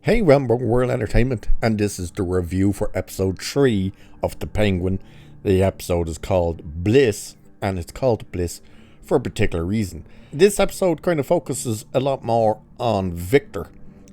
Hey, Rambo World Entertainment, and this is the review for episode 3 of The Penguin. The episode is called Bliss, and it's called Bliss for a particular reason. This episode kind of focuses a lot more on Victor,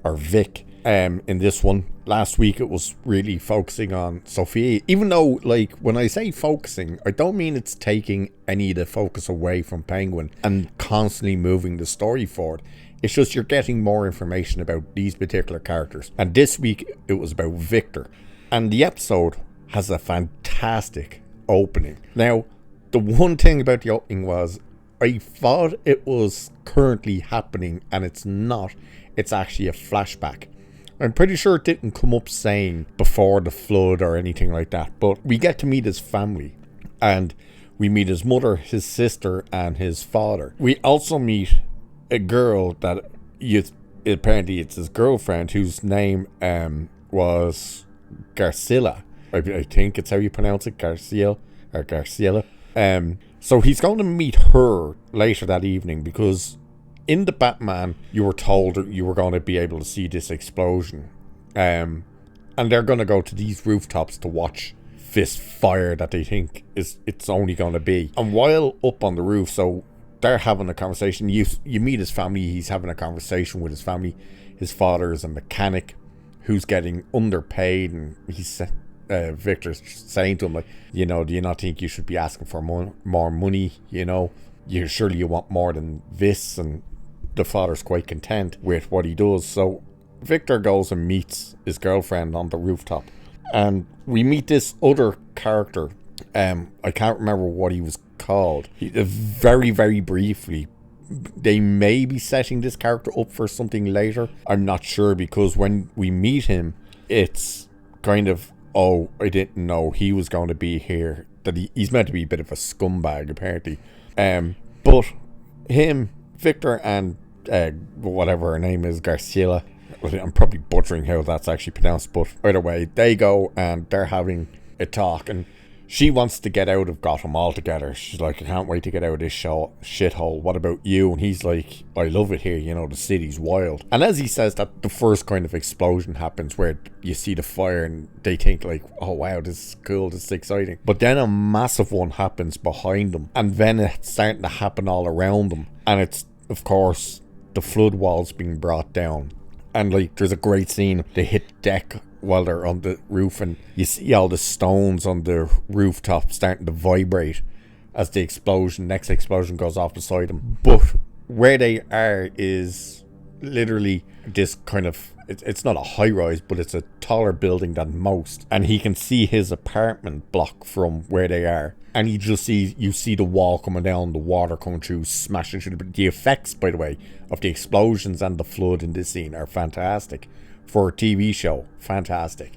or Vic, in this one. Last week it was really focusing on Sophia, even though, like, when I say focusing, I don't mean it's taking any of the focus away from Penguin and constantly moving the story forward. It's just you're getting more information about these particular characters. And this week, it was about Victor. And the episode has a fantastic opening. Now, the one thing about the opening was, I thought it was currently happening, and it's not. It's actually a flashback. I'm pretty sure it didn't come up saying before the flood or anything like that. But we get to meet his family. And we meet his mother, his sister, and his father. We also meet a girl that apparently it's his girlfriend, whose name was Garcilla. I think it's how you pronounce it, Garcia or Garcilla. So he's going to meet her later that evening because in the Batman you were told that you were going to be able to see this explosion, and they're going to go to these rooftops to watch this fire that they think it's only going to be. And while up on the roof, so they're having a conversation. You meet his family. He's having a conversation with his family. His father is a mechanic who's getting underpaid, and he's Victor's saying to him, like, you know, do you not think you should be asking for more money? You know, surely you want more than this. And the father's quite content with what he does. So Victor goes and meets his girlfriend on the rooftop, and we meet this other character. I can't remember what he was called. Very, very briefly, they may be setting this character up for something later. I'm not sure, because when we meet him, it's kind of, oh, I didn't know he was going to be here. That he's meant to be a bit of a scumbag, apparently. But him, Victor, and whatever her name is, Garcilla. I'm probably butchering how that's actually pronounced, but either way, they go and they're having a talk, and she wants to get out of Gotham altogether. She's like, I can't wait to get out of this shithole. What about you? And he's like, I love it here. You know, the city's wild. And as he says that, the first kind of explosion happens where you see the fire and they think like, oh wow, this is cool, this is exciting. But then a massive one happens behind them. And then it's starting to happen all around them. And it's, of course, the flood walls being brought down. And like, there's a great scene. They hit deck while they're on the roof, and you see all the stones on the rooftop starting to vibrate as the next explosion goes off beside them. But where they are is literally this kind of, it's not a high rise, but it's a taller building than most, and he can see his apartment block from where they are. And you see the wall coming down, the water coming through, smashing through. The effects, by the way, of the explosions and the flood in this scene are fantastic. For a TV show, fantastic.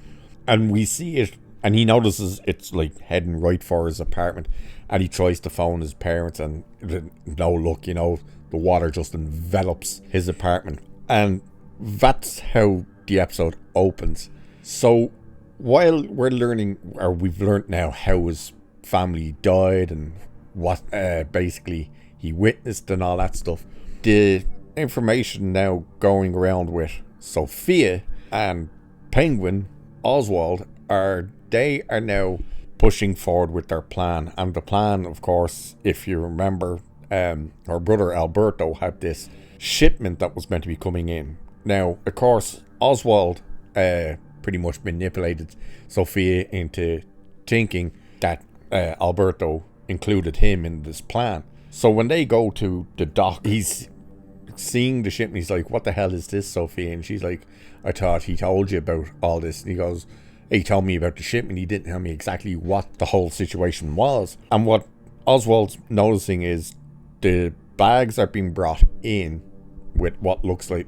And we see it, and he notices it's like heading right for his apartment, and he tries to phone his parents, and no luck. You know, the water just envelops his apartment, and that's how the episode opens. So while we're learning, or we've learned now how his family died and what basically he witnessed and all that stuff, the information now going around with Sophia and Penguin, Oswald, are now pushing forward with their plan. And the plan, of course, if you remember, our brother Alberto had this shipment that was meant to be coming in. Now, of course, Oswald pretty much manipulated Sophia into thinking that Alberto included him in this plan. So when they go to the dock, he's seeing the ship and he's like, what the hell is this, Sophie? And she's like, I thought he told you about all this. And he goes, he told me about the shipment. He didn't tell me exactly what the whole situation was. And what Oswald's noticing is the bags are being brought in with what looks like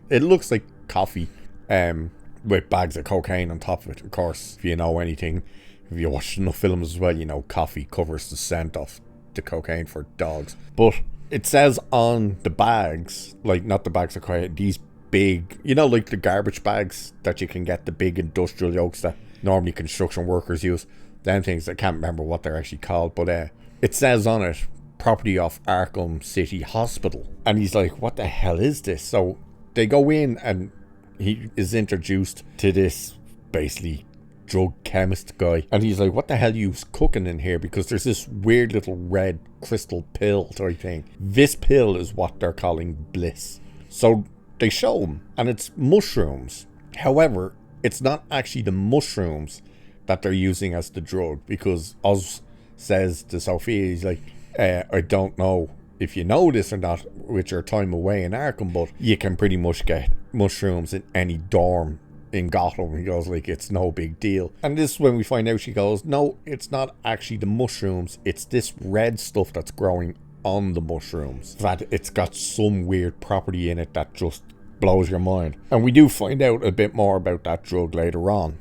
coffee, with bags of cocaine on top of it. Of course, if you know anything, if you watch enough films as well, you know coffee covers the scent of the cocaine for dogs. But it says on the bags, like, not the bags of cocaine, these big, you know, like the garbage bags that you can get, the big industrial yokes that normally construction workers use. Them things, I can't remember what they're actually called, but it says on it, property of Arkham City Hospital. And he's like, what the hell is this? So they go in, and he is introduced to this basically drug chemist guy, and he's like, what the hell are you cooking in here? Because there's this weird little red crystal pill type thing. This pill is what they're calling Bliss. So they show him, and it's mushrooms. However, it's not actually the mushrooms that they're using as the drug, because Oz says to Sophia, he's like, I don't know if you know this or not with your time away in Arkham, but you can pretty much get mushrooms in any dorm in Gotham. He goes, like, it's no big deal. And this is when we find out, she goes, no, it's not actually the mushrooms, it's this red stuff that's growing on the mushrooms, that it's got some weird property in it that just blows your mind. And we do find out a bit more about that drug later on.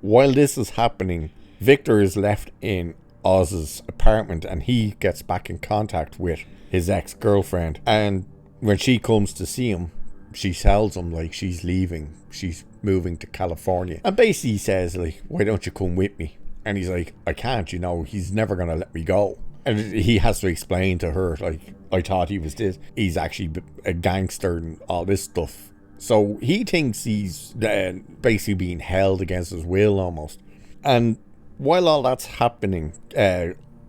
While this is happening, Victor is left in Oz's apartment, and he gets back in contact with his ex-girlfriend, and when she comes to see him, she tells him, like, she's leaving, she's moving to California, and basically says, like, why don't you come with me? And he's like, I can't, you know, he's never gonna let me go. And he has to explain to her, like, I thought he was this, he's actually a gangster and all this stuff. So he thinks he's basically being held against his will almost. And while all that's happening,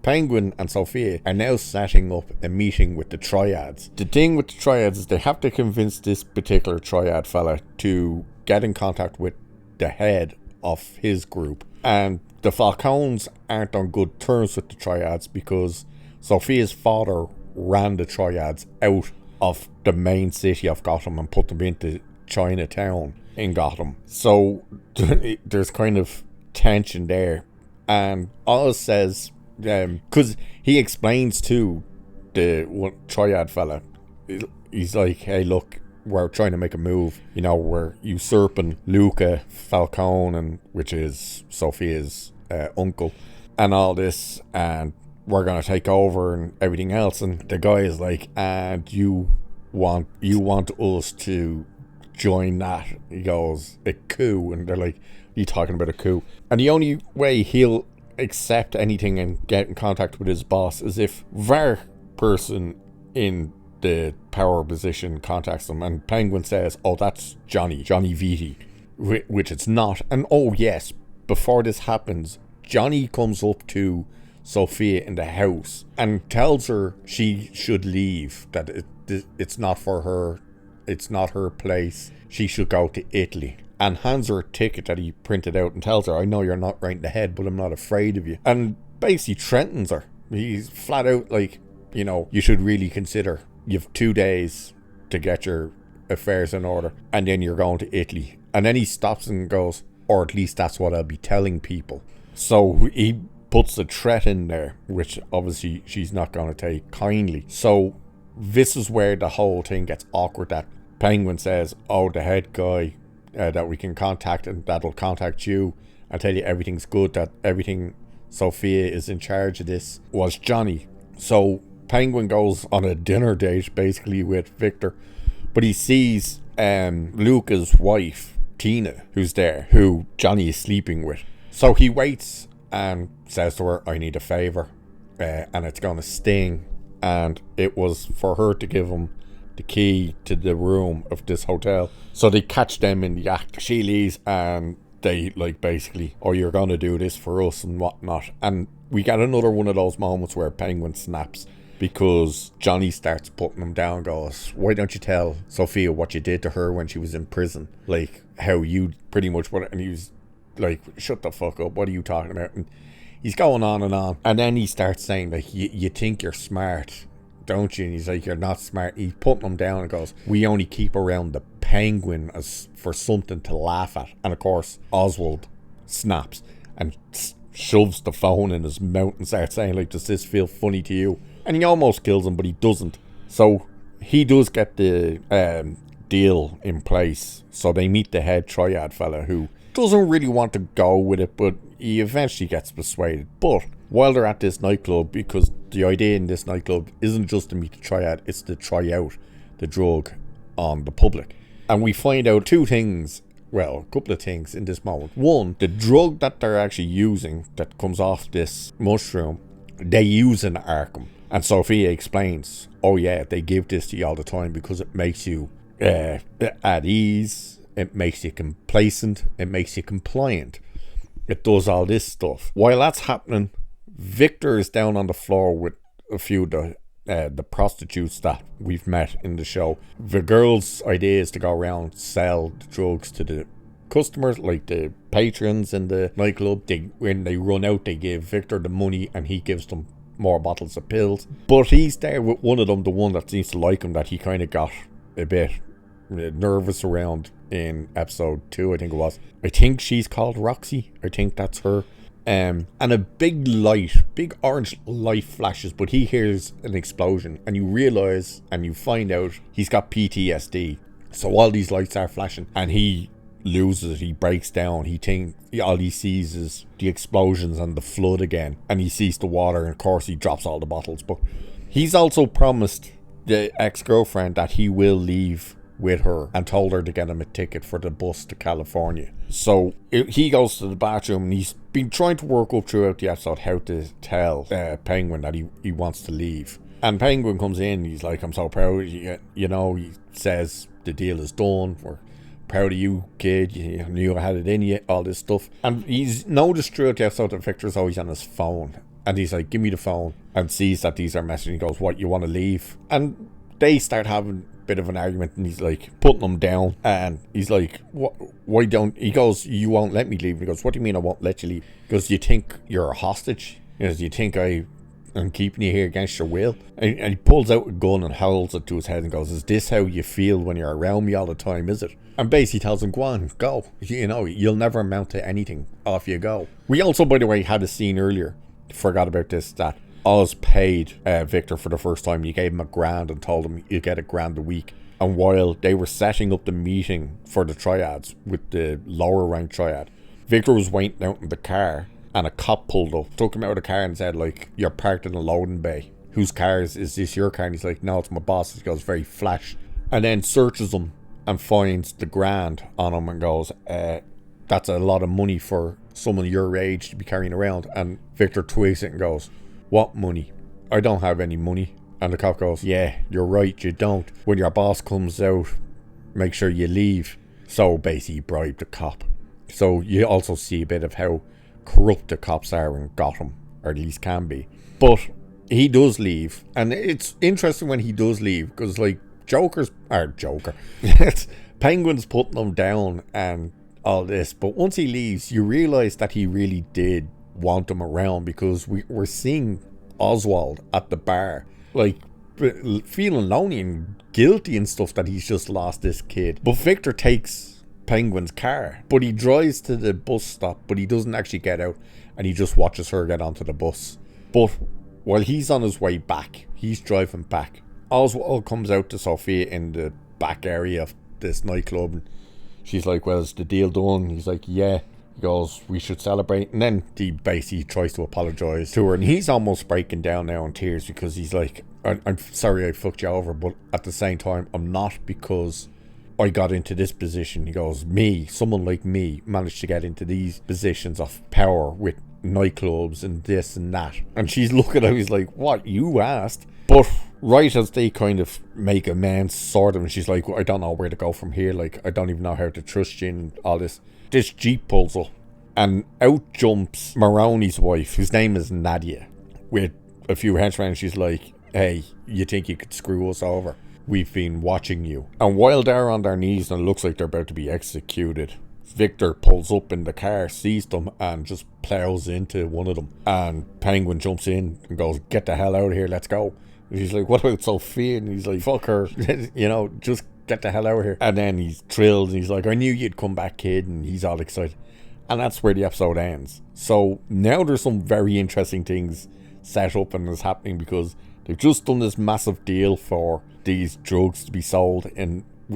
Penguin and Sophia are now setting up a meeting with the Triads. The thing with the Triads is they have to convince this particular Triad fella to get in contact with the head of his group. And the Falcones aren't on good terms with the Triads because Sophia's father ran the Triads out of the main city of Gotham and put them into Chinatown in Gotham. So there's kind of tension there. And Oz says, because he explains to the one Triad fella, he's like, hey, look, we're trying to make a move, you know, we're usurping Luca Falcone, and which is Sophia's uncle, and all this, and we're gonna take over and everything else. And the guy is like, and you want us to join that? He goes, a coup. And they're like, you talking about a coup? And the only way he'll accept anything and get in contact with his boss is if their person in the power position contacts them. And Penguin says, oh, that's Johnny Vitti, which it's not. And oh yes, before this happens, Johnny comes up to Sophia in the house and tells her she should leave, that it's not for her, it's not her place, she should go to Italy, and hands her a ticket that he printed out and tells her, I know you're not right in the head, but I'm not afraid of you. And basically threatens her. He's flat out like, you know, you should really consider, you've 2 days to get your affairs in order, and then you're going to Italy. And then he stops and goes, or at least that's what I'll be telling people. So he puts a threat in there, which obviously she's not going to take kindly. So this is where the whole thing gets awkward, that Penguin says, oh, the head guy that we can contact and that'll contact you and tell you everything's good, that everything, Sophia is in charge of this, was Johnny. So Penguin goes on a dinner date basically with Victor, but he sees Luca's wife, Tina, who's there, who Johnny is sleeping with. So he waits and says to her, I need a favour, and it's going to sting. And it was for her to give him the key to the room of this hotel. So they catch them in the act. She leaves and they like basically, oh, you're going to do this for us and whatnot. And we get another one of those moments where Penguin snaps, because Johnny starts putting him down, goes, why don't you tell Sophia what you did to her when she was in prison? Like how you pretty much what, and he was like, shut the fuck up, what are you talking about? And he's going on. And then he starts saying, like, you think you're smart, don't you? And he's like, you're not smart. He's putting him down and goes, we only keep around the Penguin as for something to laugh at. And of course, Oswald snaps and shoves the phone in his mouth and starts saying, like, does this feel funny to you? And he almost kills him, but he doesn't. So he does get the deal in place. So they meet the head Triad fella, who doesn't really want to go with it, but he eventually gets persuaded. But while they're at this nightclub, because the idea in this nightclub isn't just to meet the Triad, it's to try out the drug on the public. And we find out two things, well, a couple of things in this moment. One, the drug that they're actually using that comes off this mushroom, they use in Arkham. And Sophia explains, oh yeah, they give this to you all the time because it makes you at ease, it makes you complacent, it makes you compliant. It does all this stuff. While that's happening, Victor is down on the floor with a few of the prostitutes that we've met in the show. The girls' idea is to go around sell the drugs to the customers, like the patrons in the nightclub. When they run out, they give Victor the money and he gives them more bottles of pills. But he's there with one of them, the one that seems to like him, that he kind of got a bit nervous around in episode 2, I think it was. I think she's called Roxy. I think that's her. And a big orange light flashes, but he hears an explosion and you realise and you find out he's got PTSD. So all these lights are flashing and he loses it, he breaks down. All he sees is the explosions and the flood again, and he sees the water, and of course he drops all the bottles. But he's also promised the ex-girlfriend that he will leave with her and told her to get him a ticket for the bus to California. So he goes to the bathroom and he's been trying to work up throughout the episode how to tell Penguin that he wants to leave. And Penguin comes in, he's like, I'm so proud, he says the deal is done, we're proud of you, kid, you knew I had it in you, all this stuff. And he's noticed throughout the episode that Victor's always on his phone, and he's like, give me the phone, and sees that these are messages. He goes, what, you want to leave? And they start having a bit of an argument, and he's like putting them down, and he's like, why don't, he goes, you won't let me leave. And he goes, what do you mean I won't let you leave? He goes, you think you're a hostage? He goes, you think I'm keeping you here against your will? And he pulls out a gun and holds it to his head and goes, is this how you feel when you're around me all the time, is it? And basically tells him, go on, go. You'll never amount to anything. Off you go. We also, by the way, had a scene earlier, forgot about this, that Oz paid Victor for the first time. He gave him $1,000 and told him you get $1,000 a week. And while they were setting up the meeting for the triads with the lower ranked triad, Victor was waiting out in the car, and a cop pulled up, took him out of the car and said, like, you're parked in a loading bay. Whose car is this? Your car? And he's like, no, it's my boss. He goes, very flash. And then searches him and finds the $1,000 on him and goes, that's a lot of money for someone your age to be carrying around. And Victor twigs it and goes, what money? I don't have any money. And the cop goes, yeah, you're right, you don't. When your boss comes out, make sure you leave. So basically he bribed the cop. So you also see a bit of how corrupt the cops are in Gotham, or at least can be. But he does leave, and it's interesting when he does leave, because like Penguin's putting him down and all this, but once he leaves you realise that he really did want him around, because we're seeing Oswald at the bar like feeling lonely and guilty and stuff that he's just lost this kid. But Victor takes Penguin's car, but he drives to the bus stop, but he doesn't actually get out, and he just watches her get onto the bus. But while he's on his way back, he's driving back, Oswald comes out to Sophia in the back area of this nightclub, and she's like, well, is the deal done? He's like, yeah. He goes, we should celebrate. And then he basically tries to apologise to her, and he's almost breaking down now in tears, because he's like, I'm sorry I fucked you over, but at the same time I'm not, because I got into this position. He goes, someone like me managed to get into these positions of power with nightclubs and this and that. And she's looking at him, he's like, what, you asked? But right as they kind of make amends, sort of, and she's like, well, I don't know where to go from here, like, I don't even know how to trust you and all this. This Jeep pulls up, and out jumps Maroney's wife, whose name is Nadia, with a few henchmen. She's like, hey, you think you could screw us over? We've been watching you. And while they're on their knees and it looks like they're about to be executed, Victor pulls up in the car, sees them, and just plows into one of them. And Penguin jumps in and goes, get the hell out of here, let's go. And she's like, what about Sophia? And he's like, fuck her, just get the hell out of here. And then he's thrilled, and he's like, I knew you'd come back, kid. And he's all excited. And that's where the episode ends. So now there's some very interesting things set up and is happening, because they've just done this massive deal for these drugs to be sold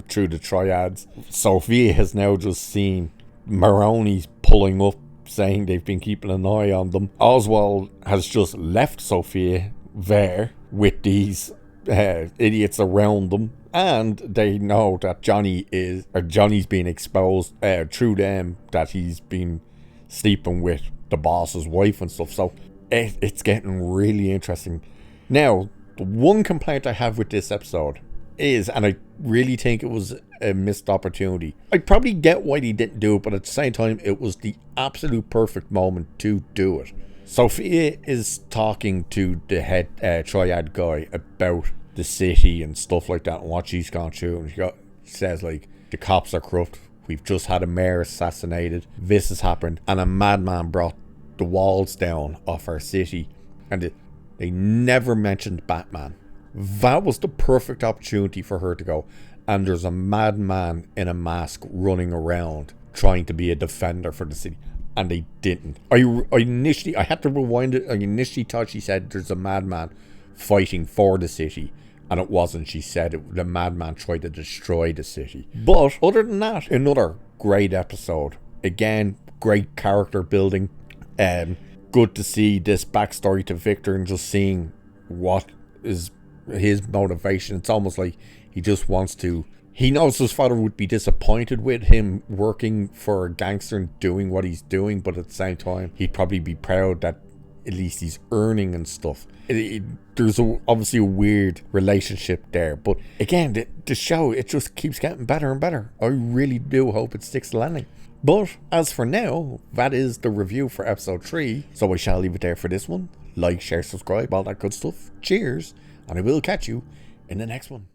through the triads. Sophia has now just seen Maroney's pulling up, saying they've been keeping an eye on them. Oswald has just left Sophia there with these idiots around them, and they know that Johnny's being exposed through them, that he's been sleeping with the boss's wife and stuff. So it's getting really interesting. Now, the one complaint I have with this episode is, and I really think it was a missed opportunity. I probably get why he didn't do it, but at the same time, it was the absolute perfect moment to do it. Sophia is talking to the head triad guy about the city and stuff like that and what she's gone through, and she says, like, the cops are corrupt, we've just had a mayor assassinated, this has happened, and a madman brought the walls down off our city, and they never mentioned Batman. That was the perfect opportunity for her to go, and there's a madman in a mask running around trying to be a defender for the city, and they didn't. I had to rewind it. I initially thought she said there's a madman fighting for the city, and it wasn't. She said the madman tried to destroy the city. But other than that, another great episode. Again, great character building. Good to see this backstory to Victor and just seeing what is his motivation. It's almost like he just wants to. He knows his father would be disappointed with him working for a gangster and doing what he's doing, but at the same time, he'd probably be proud that at least he's earning and stuff. There's obviously a weird relationship there, but again, the show, it just keeps getting better and better. I really do hope it sticks the landing. But as for now, that is the review for episode 3, so I shall leave it there for this one. Like, share, subscribe, all that good stuff. Cheers, and I will catch you in the next one.